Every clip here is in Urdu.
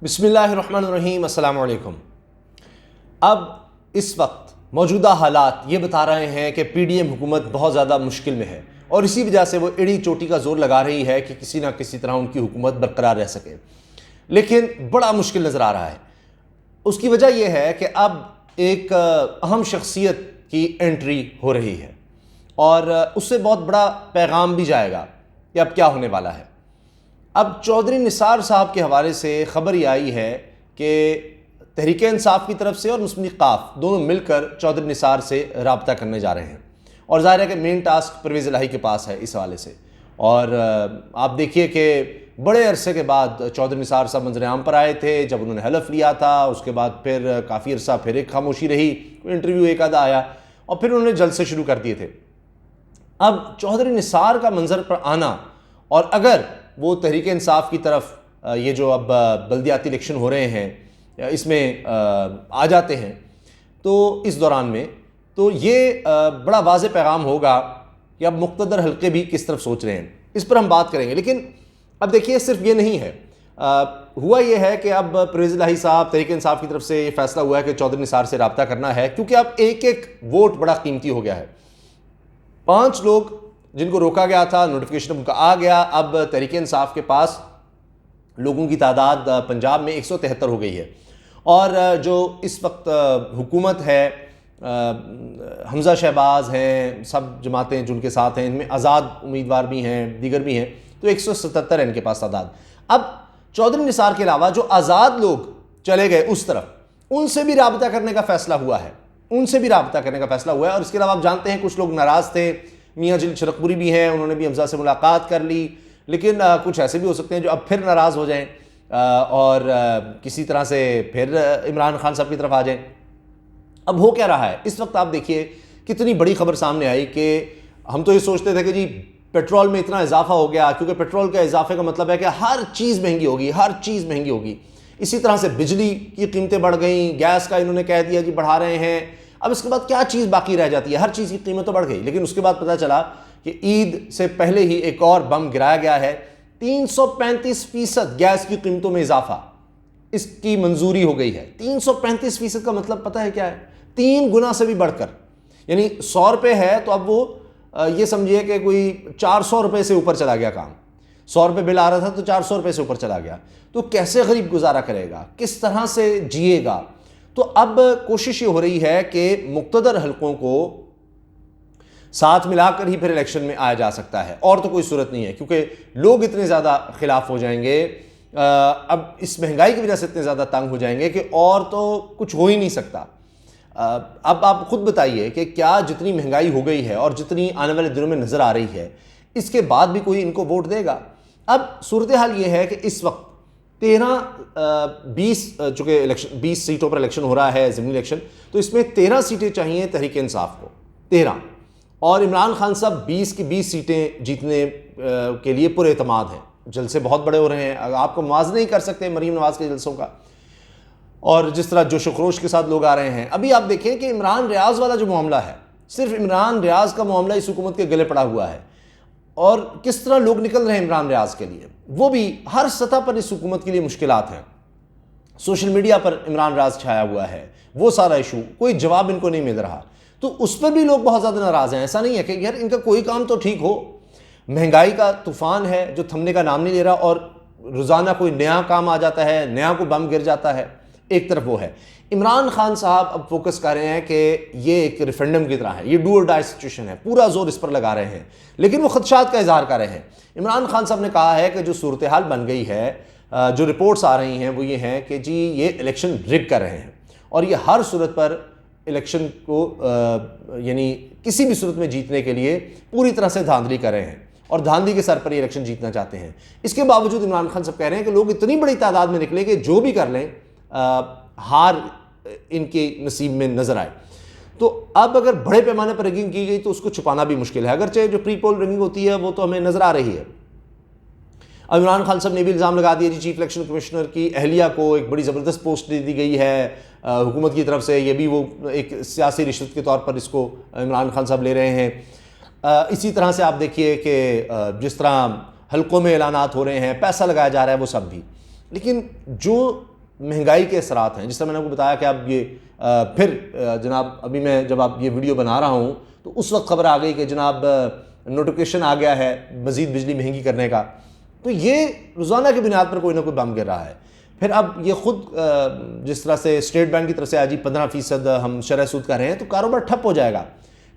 بسم اللہ الرحمن الرحیم۔ السلام علیکم۔ اب اس وقت موجودہ حالات یہ بتا رہے ہیں کہ پی ڈی ایم حکومت بہت زیادہ مشکل میں ہے، اور اسی وجہ سے وہ ایڑی چوٹی کا زور لگا رہی ہے کہ کسی نہ کسی طرح ان کی حکومت برقرار رہ سکے، لیکن بڑا مشکل نظر آ رہا ہے۔ اس کی وجہ یہ ہے کہ اب ایک اہم شخصیت کی انٹری ہو رہی ہے، اور اس سے بہت بڑا پیغام بھی جائے گا کہ اب کیا ہونے والا ہے۔ اب چودھری نثار صاحب کے حوالے سے خبر یہ آئی ہے کہ تحریک انصاف کی طرف سے اور مسلم لیگ ق دونوں مل کر چودھری نثار سے رابطہ کرنے جا رہے ہیں، اور ظاہر ہے کہ مین ٹاسک پرویز الہی کے پاس ہے اس حوالے سے۔ اور آپ دیکھیے کہ بڑے عرصے کے بعد چودھری نثار صاحب منظر عام پر آئے تھے جب انہوں نے حلف لیا تھا، اس کے بعد پھر کافی عرصہ پھر ایک خاموشی رہی، انٹرویو ایک آدھا آیا، اور پھر انہوں نے جلسے شروع کر دیے تھے۔ اب چودھری نثار کا منظر پر آنا، اور اگر وہ تحریک انصاف کی طرف یہ جو اب بلدیاتی الیکشن ہو رہے ہیں اس میں آ جاتے ہیں تو اس دوران میں تو یہ بڑا واضح پیغام ہوگا کہ اب مقتدر حلقے بھی کس طرف سوچ رہے ہیں، اس پر ہم بات کریں گے۔ لیکن اب دیکھیے صرف یہ نہیں ہے، ہوا یہ ہے کہ اب پرویز الہی صاحب تحریک انصاف کی طرف سے یہ فیصلہ ہوا ہے کہ چودھری نثار سے رابطہ کرنا ہے، کیونکہ اب ایک ایک ووٹ بڑا قیمتی ہو گیا ہے۔ 5 لوگ جن کو روکا گیا تھا، نوٹیفیکیشن ان کا آ گیا، اب تحریک انصاف کے پاس لوگوں کی تعداد پنجاب میں 173 ہو گئی ہے، اور جو اس وقت حکومت ہے، حمزہ شہباز ہیں، سب جماعتیں جن کے ساتھ ہیں، ان میں آزاد امیدوار بھی ہیں، دیگر بھی ہیں، تو 177 ہے ان کے پاس تعداد۔ اب چودھری نثار کے علاوہ جو آزاد لوگ چلے گئے اس طرف، ان سے بھی رابطہ کرنے کا فیصلہ ہوا ہے، اور اس کے علاوہ آپ جانتے ہیں کچھ لوگ ناراض تھے، میاں جلیل شرقپوری بھی ہیں، انہوں نے بھی حمزہ سے ملاقات کر لی، لیکن کچھ ایسے بھی ہو سکتے ہیں جو اب پھر ناراض ہو جائیں اور کسی طرح سے پھر عمران خان صاحب کی طرف آ جائیں۔ اب ہو کیا رہا ہے اس وقت؟ آپ دیکھیے کتنی بڑی خبر سامنے آئی کہ ہم تو یہ سوچتے تھے کہ جی پیٹرول میں اتنا اضافہ ہو گیا، کیونکہ پیٹرول کا اضافے کا مطلب ہے کہ ہر چیز مہنگی ہوگی، اسی طرح سے بجلی کی قیمتیں بڑھ گئیں، گیس کا انہوں نے کہہ دیا جی بڑھا رہے ہیں۔ اب اس کے بعد کیا چیز باقی رہ جاتی ہے؟ ہر چیز کی قیمت تو بڑھ گئی، لیکن اس کے بعد پتہ چلا کہ عید سے پہلے ہی ایک اور بم گرایا گیا ہے، 335% گیس کی قیمتوں میں اضافہ اس کی منظوری ہو گئی ہے۔ 335% کا مطلب پتہ ہے کیا ہے؟ 3 گنا سے بھی بڑھ کر، یعنی 100 روپے ہے تو اب وہ یہ سمجھیے کہ کوئی 400 روپے سے اوپر چلا گیا کام۔ 100 روپے بل آ رہا تھا تو 400 روپے سے اوپر چلا گیا، تو کیسے غریب گزارا کرے گا، کس طرح سے جیے گا؟ تو اب کوشش یہ ہو رہی ہے کہ مقتدر حلقوں کو ساتھ ملا کر ہی پھر الیکشن میں آیا جا سکتا ہے، اور تو کوئی صورت نہیں ہے، کیونکہ لوگ اتنے زیادہ خلاف ہو جائیں گے، اب اس مہنگائی کی وجہ سے اتنے زیادہ تنگ ہو جائیں گے کہ اور تو کچھ ہو ہی نہیں سکتا۔ اب آپ خود بتائیے کہ کیا جتنی مہنگائی ہو گئی ہے اور جتنی آنے والے دنوں میں نظر آ رہی ہے، اس کے بعد بھی کوئی ان کو ووٹ دے گا؟ اب صورتحال یہ ہے کہ اس وقت 20 سیٹوں پر الیکشن ہو رہا ہے، ضمنی الیکشن، تو اس میں 13 سیٹیں چاہیے تحریک انصاف کو، 13، اور عمران خان صاحب 20 کی 20 سیٹیں جیتنے کے لیے پر اعتماد ہیں۔ جلسے بہت بڑے ہو رہے ہیں، آپ کو موازنہ نہیں کر سکتے مریم نواز کے جلسوں کا، اور جس طرح جوش و خروش کے ساتھ لوگ آ رہے ہیں۔ ابھی آپ دیکھیں کہ عمران ریاض والا جو معاملہ ہے، صرف عمران ریاض کا معاملہ اس حکومت کے گلے پڑا ہوا ہے، اور کس طرح لوگ نکل رہے ہیں عمران ریاض کے لیے، وہ بھی ہر سطح پر اس حکومت کے لیے مشکلات ہیں۔ سوشل میڈیا پر عمران ریاض چھایا ہوا ہے، وہ سارا ایشو، کوئی جواب ان کو نہیں مل رہا، تو اس پر بھی لوگ بہت زیادہ ناراض ہیں۔ ایسا نہیں ہے کہ یار ان کا کوئی کام تو ٹھیک ہو، مہنگائی کا طوفان ہے جو تھمنے کا نام نہیں لے رہا، اور روزانہ کوئی نیا کام آ جاتا ہے، نیا کوئی بم گر جاتا ہے۔ ایک طرف وہ ہے، عمران خان صاحب اب فوکس کر رہے ہیں کہ یہ ایک ریفرنڈم کی طرح ہے، یہ ڈو اور ڈائی سچویشن ہے، پورا زور اس پر لگا رہے ہیں، لیکن وہ خدشات کا اظہار کر رہے ہیں۔ عمران خان صاحب نے کہا ہے کہ جو صورتحال بن گئی ہے، جو رپورٹس آ رہی ہیں وہ یہ ہیں کہ جی یہ الیکشن رگ کر رہے ہیں، اور یہ ہر صورت پر الیکشن کو یعنی کسی بھی صورت میں جیتنے کے لیے پوری طرح سے دھاندلی کر رہے ہیں، اور دھاندلی کے سر پر یہ الیکشن جیتنا چاہتے ہیں۔ اس کے باوجود عمران خان صاحب کہہ رہے ہیں کہ لوگ اتنی بڑی تعداد میں نکلے کہ جو بھی کر لیں ہار ان کے نصیب میں نظر آئے۔ تو اب اگر بڑے پیمانے پر رگنگ کی گئی تو اس کو چھپانا بھی مشکل ہے، اگرچہ جو پری پول رگنگ ہوتی ہے وہ تو ہمیں نظر آ رہی ہے۔ اب عمران خان صاحب نے بھی الزام لگا دیا جی چیف الیکشن کمشنر کی اہلیہ کو ایک بڑی زبردست پوسٹ دے دی گئی ہے حکومت کی طرف سے، یہ بھی وہ ایک سیاسی رشوت کے طور پر اس کو عمران خان صاحب لے رہے ہیں۔ اسی طرح سے آپ دیکھیے کہ جس طرح حلقوں میں اعلانات ہو رہے ہیں، پیسہ لگایا جا رہا ہے، وہ سب بھی، لیکن جو مہنگائی کے اثرات ہیں. جس طرح میں نے آپ کو بتایا کہ اب یہ پھر جناب ابھی میں جب آپ یہ ویڈیو بنا رہا ہوں تو اس وقت خبر آ گئی کہ جناب نوٹیفیکیشن آ گیا ہے مزید بجلی مہنگی کرنے کا. تو یہ روزانہ کی بنیاد پر کوئی نہ کوئی بم گر رہا ہے. پھر اب یہ خود جس طرح سے اسٹیٹ بینک کی طرف سے آج 15% ہم شرح سود کر رہے ہیں تو کاروبار ٹھپ ہو جائے گا.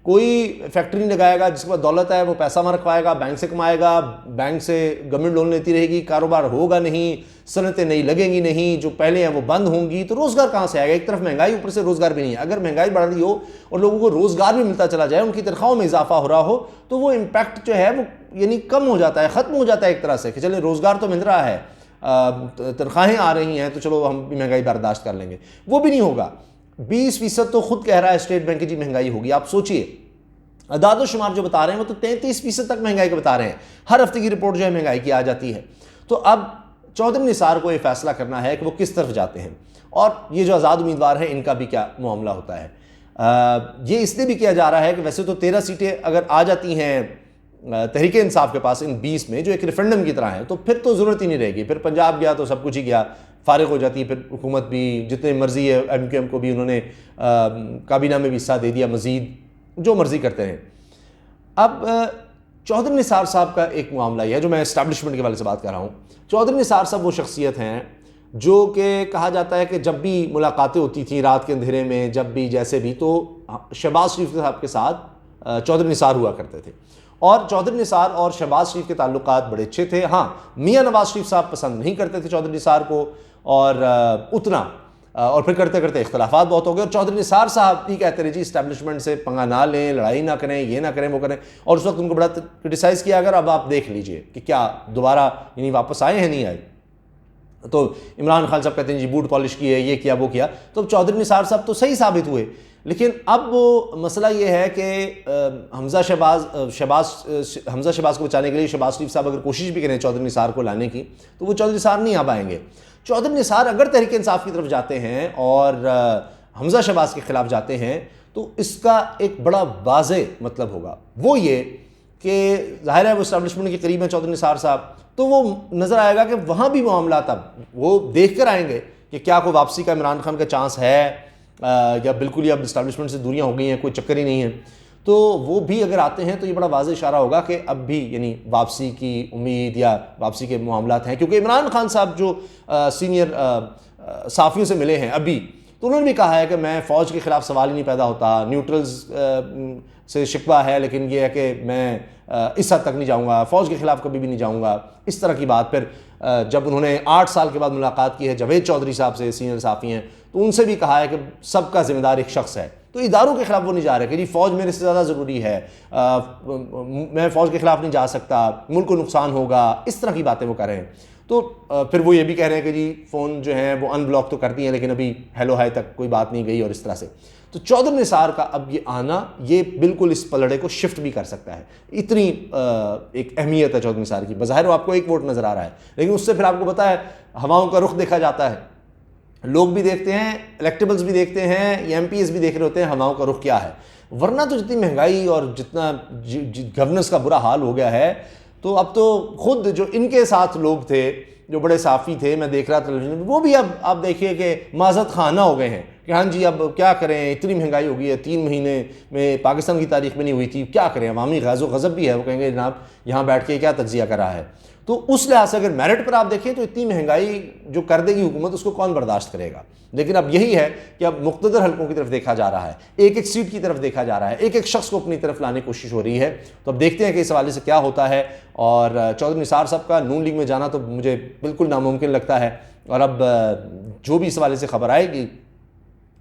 کوئی فیکٹری نہیں لگائے گا, جس کے پاس دولت ہے وہ پیسہ وہاں رکھوائے گا, بینک سے کمائے گا, بینک سے گورنمنٹ لون لیتی رہے گی, کاروبار ہوگا نہیں, صنعتیں نہیں لگیں گی نہیں, جو پہلے ہیں وہ بند ہوں گی, تو روزگار کہاں سے آئے گا؟ ایک طرف مہنگائی, اوپر سے روزگار بھی نہیں ہے. اگر مہنگائی بڑھ رہی ہو اور لوگوں کو روزگار بھی ملتا چلا جائے, ان کی تنخواہوں میں اضافہ ہو رہا ہو, تو وہ امپیکٹ جو ہے وہ یعنی کم ہو جاتا ہے, ختم ہو جاتا ہے ایک طرح سے کہ چلے روزگار تو مل رہا ہے, تنخواہیں آ رہی ہیں, تو چلو ہم بھی مہنگائی برداشت کر لیں گے. وہ بھی نہیں ہوگا. 20% تو خود کہہ رہا ہے اسٹیٹ بینک کی جی مہنگائی ہوگی. آپ سوچئے اعداد و شمار جو بتا رہے ہیں وہ تو 33% تک مہنگائی کے بتا رہے ہیں. ہر ہفتے کی رپورٹ جو ہے مہنگائی کی آ جاتی ہے. تو اب چودھری نثار کو یہ فیصلہ کرنا ہے کہ وہ کس طرف جاتے ہیں, اور یہ جو آزاد امیدوار ہیں ان کا بھی کیا معاملہ ہوتا ہے. یہ اس لیے بھی کیا جا رہا ہے کہ ویسے تو 13 سیٹیں اگر آ جاتی ہیں تحریک انصاف کے پاس ان 20 میں, جو ایک ریفرنڈم کی طرح ہے, تو پھر تو ضرورت ہی نہیں رہے گی. پھر پنجاب گیا تو سب کچھ ہی گیا, فارغ ہو جاتی ہے. پھر حکومت بھی جتنے مرضی ہے, ایم کیو ایم کو بھی انہوں نے کابینہ میں بھی حصہ دے دیا, مزید جو مرضی کرتے ہیں. اب چودھری نثار صاحب کا ایک معاملہ یہ ہے, جو میں اسٹیبلشمنٹ کے والے سے بات کر رہا ہوں. چودھری نثار صاحب وہ شخصیت ہیں جو کہ کہا جاتا ہے کہ جب بھی ملاقاتیں ہوتی تھیں رات کے اندھیرے میں, جب بھی جیسے بھی, تو شہباز شریف صاحب کے ساتھ چودھری نثار ہوا کرتے تھے. اور چودھری نثار اور شہباز شریف کے تعلقات بڑے اچھے تھے. ہاں, میاں نواز شریف صاحب پسند نہیں کرتے تھے چودھری نثار کو, اور اتنا, اور پھر کرتے کرتے اختلافات بہت ہو گئے. اور چودھری نثار صاحب بھی کہتے رہے جی اسٹیبلشمنٹ سے پنگا نہ لیں, لڑائی نہ کریں, یہ نہ کریں, وہ کریں. اور اس وقت ان کو بڑا کرٹیسائز کیا. اگر اب آپ دیکھ لیجئے کہ کیا دوبارہ یعنی واپس آئے ہیں نہیں آئے, تو عمران خان صاحب کہتے ہیں جی بوٹ پالش کی ہے, یہ کیا وہ کیا. تو چودھری نثار صاحب تو صحیح ثابت ہوئے. لیکن اب وہ مسئلہ یہ ہے کہ حمزہ شہباز کو بچانے کے لیے شہباز شریف صاحب اگر کوشش بھی کریں چودھری نثار کو لانے کی, تو وہ چودھری نثار نہیں آ پائیں گے. چودھری نثار اگر تحریک انصاف کی طرف جاتے ہیں اور حمزہ شہباز کے خلاف جاتے ہیں, تو اس کا ایک بڑا واضح مطلب ہوگا. وہ یہ کہ ظاہر ہے وہ اسٹیبلشمنٹ کے قریب ہیں چودھری نثار صاحب, تو وہ نظر آئے گا کہ وہاں بھی معاملات اب وہ دیکھ کر آئیں گے کہ کیا کوئی واپسی کا عمران خان کا چانس ہے, یا بالکل ہی اب اسٹیبلشمنٹ سے دوریاں ہو گئی ہیں, کوئی چکر ہی نہیں ہے. تو وہ بھی اگر آتے ہیں تو یہ بڑا واضح اشارہ ہوگا کہ اب بھی یعنی واپسی کی امید یا واپسی کے معاملات ہیں. کیونکہ عمران خان صاحب جو سینئر صحافیوں سے ملے ہیں ابھی, تو انہوں نے بھی کہا ہے کہ میں فوج کے خلاف سوال ہی نہیں پیدا ہوتا, نیوٹرلز سے شکوہ ہے, لیکن یہ ہے کہ میں اس حد تک نہیں جاؤں گا, فوج کے خلاف کبھی بھی نہیں جاؤں گا, اس طرح کی بات. پھر جب انہوں نے 8 سال کے بعد ملاقات کی ہے جاوید چودھری صاحب سے, سینئر صحافی ہیں, تو ان سے بھی کہا ہے کہ سب کا ذمہ دار ایک شخص ہے. تو اداروں کے خلاف وہ نہیں جا رہے کہ جی فوج میرے سے زیادہ ضروری ہے, میں فوج کے خلاف نہیں جا سکتا, ملک کو نقصان ہوگا, اس طرح کی باتیں وہ کر رہے ہیں. تو پھر وہ یہ بھی کہہ رہے ہیں کہ جی فون جو ہیں وہ ان بلاک تو کر دی ہیں, لیکن ابھی ہیلو ہائی تک کوئی بات نہیں گئی, اور اس طرح سے. تو چودھری نثار کا اب یہ آنا یہ بالکل اس پلڑے کو شفٹ بھی کر سکتا ہے. اتنی ایک اہمیت ہے چودھری نثار کی. بظاہر آپ کو ایک ووٹ نظر آ رہا ہے, لیکن اس سے پھر آپ کو پتہ ہے ہواؤں کا رخ دیکھا جاتا ہے. لوگ بھی دیکھتے ہیں, الیکٹیبلز بھی دیکھتے ہیں, یا ایم پی ایس بھی دیکھ رہے ہوتے ہیں ہواؤں کا رخ کیا ہے. ورنہ تو جتنی مہنگائی اور جتنا گورننس کا برا حال ہو گیا ہے, تو اب تو خود جو ان کے ساتھ لوگ تھے جو بڑے صحافی تھے, میں دیکھ رہا تھا ٹیلی ویژن میں, وہ بھی اب آپ دیکھیے کہ معذرت خانہ ہو گئے ہیں کہ ہاں جی اب کیا کریں, اتنی مہنگائی ہو گئی ہے, 3 مہینے میں پاکستان کی تاریخ میں نہیں ہوئی تھی, کیا کریں. عوامی غیظ و غضب بھی ہے, وہ کہیں گے جناب یہاں بیٹھ کے کیا تجزیہ کر رہا ہے. تو اس لحاظ سے اگر میرٹ پر آپ دیکھیں تو اتنی مہنگائی جو کر دے گی حکومت, اس کو کون برداشت کرے گا. لیکن اب یہی ہے کہ اب مقتدر حلقوں کی طرف دیکھا جا رہا ہے, ایک ایک سیٹ کی طرف دیکھا جا رہا ہے, ایک ایک شخص کو اپنی طرف لانے کی کوشش ہو رہی ہے. تو اب دیکھتے ہیں کہ اس حوالے سے کیا ہوتا ہے. اور چودھری نثار صاحب کا نون لیگ میں جانا تو مجھے بالکل ناممکن لگتا ہے. اور اب جو بھی اس حوالے سے خبر آئے گی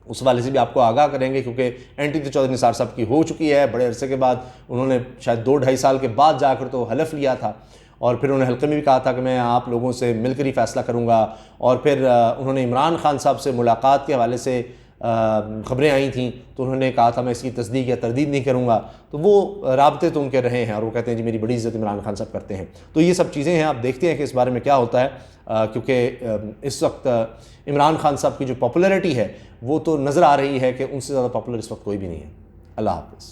اس حوالے سے بھی آپ کو آگاہ کریں گے, کیونکہ اینٹی تو چودھری نثار صاحب کی ہو چکی ہے. بڑے عرصے کے بعد انہوں نے شاید 2-2.5 سال کے بعد جا کر تو حلف لیا تھا, اور پھر انہوں نے حلقے میں بھی کہا تھا کہ میں آپ لوگوں سے مل کر ہی فیصلہ کروں گا. اور پھر انہوں نے عمران خان صاحب سے ملاقات کے حوالے سے خبریں آئی تھیں, تو انہوں نے کہا تھا میں اس کی تصدیق یا تردید نہیں کروں گا. تو وہ رابطے تو ان کے رہے ہیں, اور وہ کہتے ہیں جی میری بڑی عزت عمران خان صاحب کرتے ہیں. تو یہ سب چیزیں ہیں, آپ دیکھتے ہیں کہ اس بارے میں کیا ہوتا ہے. کیونکہ اس وقت عمران خان صاحب کی جو پاپولیرٹی ہے وہ تو نظر آ رہی ہے کہ ان سے زیادہ پاپولر اس وقت کوئی بھی نہیں ہے. اللہ حافظ.